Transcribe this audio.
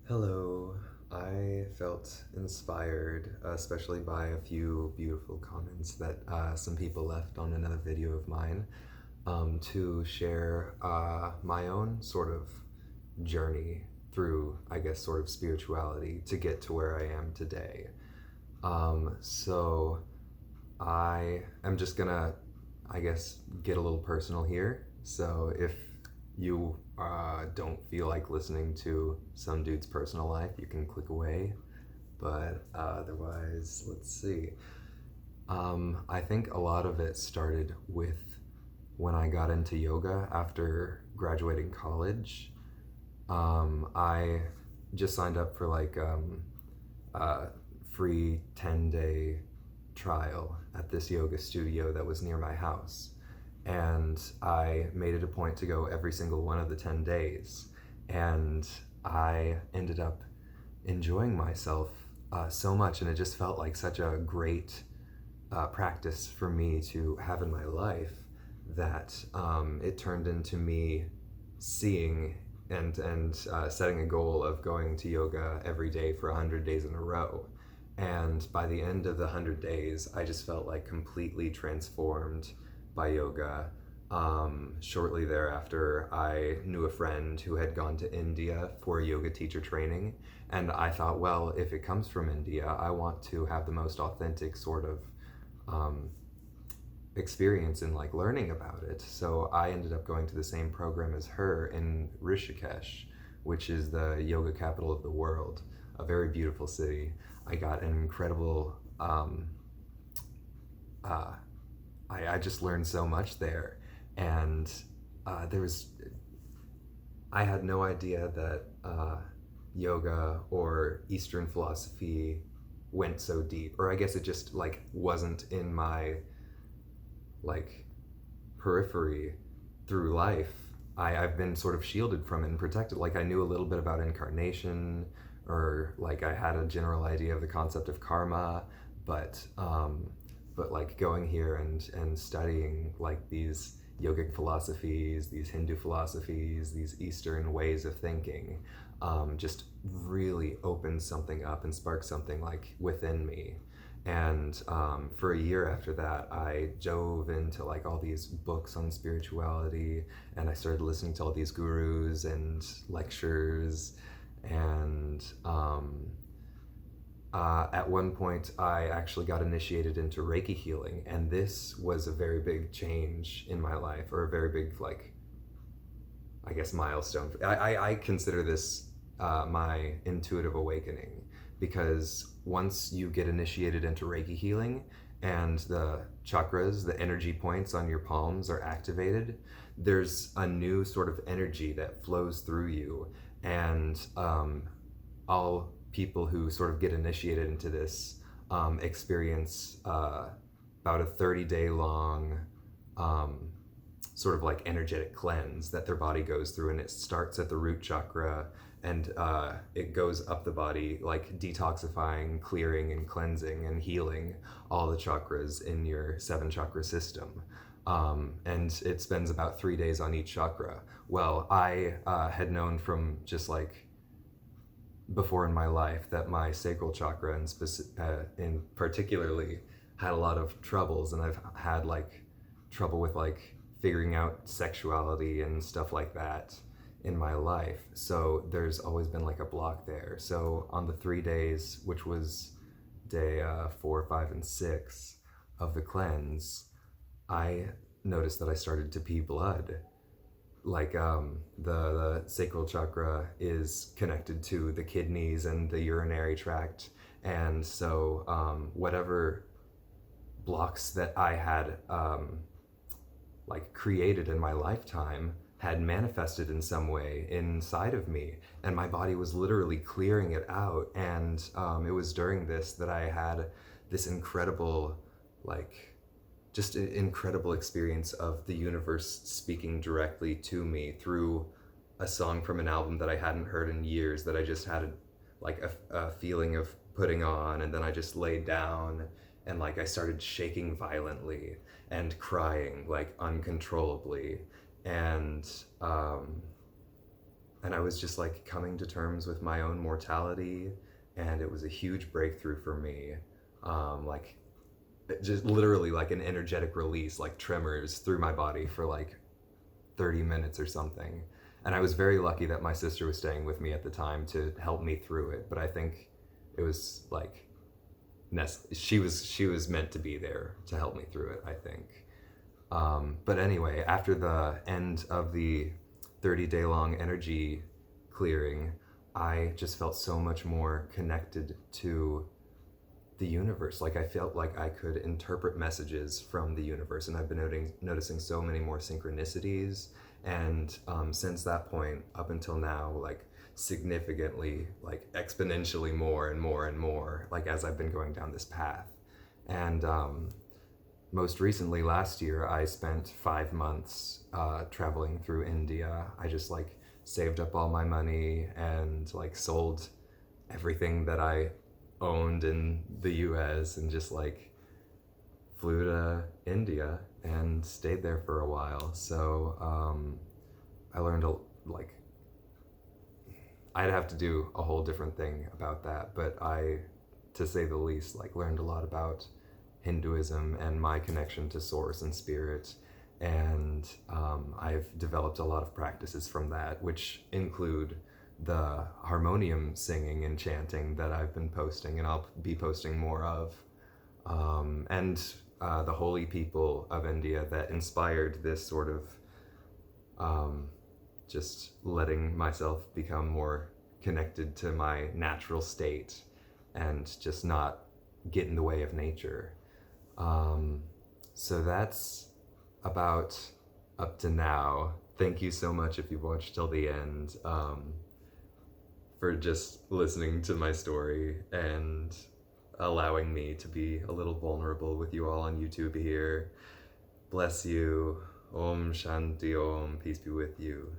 Hello. I felt inspired, especially by a few beautiful comments that some people left on another video of mine, to share my own sort of journey through, I guess, sort of spirituality to get to where I am today. So I am just gonna, I guess, get a little personal here. So if you don't feel like listening to some dude's personal life, you can click away. But otherwise, let's see. I think a lot of it started with when I got into yoga after graduating college. I just signed up for like a free 10-day trial at this yoga studio that was near my house. And I made it a point to go every single one of the 10 days. And I ended up enjoying myself so much, and it just felt like such a great practice for me to have in my life that it turned into me seeing and setting a goal of going to yoga every day for 100 days in a row. And by the end of the 100 days, I just felt like completely transformed by yoga. Shortly thereafter, I knew a friend who had gone to India for yoga teacher training, and I thought, well, if it comes from India, I want to have the most authentic sort of um, experience in like learning about it. So I ended up going to the same program as her in Rishikesh, which is the yoga capital of the world, a very beautiful city. I got an incredible uh, I just learned so much there. And there was, I had no idea that yoga or Eastern philosophy went so deep. Or I guess it just like wasn't in my like periphery through life. I've been sort of shielded from it and protected. Like I knew a little bit about incarnation, or like I had a general idea of the concept of karma, but like going here and studying like these yogic philosophies, these Hindu philosophies, these Eastern ways of thinking, just really opened something up and sparked something like within me. And for a year after that, I dove into like all these books on spirituality, and I started listening to all these gurus and lectures. And at one point, I actually got initiated into Reiki healing, and this was a very big change in my life, or a very big, like, I guess, milestone. I consider this my intuitive awakening, because once you get initiated into Reiki healing and the chakras, the energy points on your palms are activated, there's a new sort of energy that flows through you. And all people who sort of get initiated into this experience about a 30-day long um, sort of like energetic cleanse that their body goes through, and it starts at the root chakra, and it goes up the body, like detoxifying, clearing, and cleansing and healing all the chakras in your 7 chakra system. And it spends about 3 days on each chakra. Well, I had known from just like before in my life that my sacral chakra in particularly had a lot of troubles, and I've had like trouble with like figuring out sexuality and stuff like that in my life. So there's always been like a block there. So on the 3 days, which was day 4, 5, and 6 of the cleanse, I noticed that I started to pee blood. Like the sacral chakra is connected to the kidneys and the urinary tract, and so whatever blocks that I had like created in my lifetime had manifested in some way inside of me, and my body was literally clearing it out. And it was during this that I had this incredible, like, just an incredible experience of the universe speaking directly to me through a song from an album that I hadn't heard in years, that I just had like a feeling of putting on. And then I just laid down, and like I started shaking violently and crying like uncontrollably. And and I was just like coming to terms with my own mortality, and it was a huge breakthrough for me. Like just literally like an energetic release, like tremors through my body for like 30 minutes or something. And I was very lucky that my sister was staying with me at the time to help me through it. But I think it was like she was meant to be there to help me through it, I think. But anyway, after the end of the 30-day long energy clearing, I just felt so much more connected to the universe. Like I felt like I could interpret messages from the universe, and I've been noticing so many more synchronicities. And since that point up until now, like significantly, like exponentially more and more and more, like as I've been going down this path. And most recently, last year, I spent 5 months traveling through India. I just like saved up all my money and like sold everything that I owned in the US and just like flew to India and stayed there for a while. So I learned like I'd have to do a whole different thing about that, but I, to say the least, like learned a lot about Hinduism and my connection to source and spirit. And I've developed a lot of practices from that, which include the harmonium singing and chanting that I've been posting and I'll be posting more of. And the holy people of India that inspired this sort of just letting myself become more connected to my natural state and just not get in the way of nature. So that's about up to now. Thank you so much if you've watched till the end, for just listening to my story and allowing me to be a little vulnerable with you all on YouTube here. Bless you. Om Shanti Om. Peace be with you.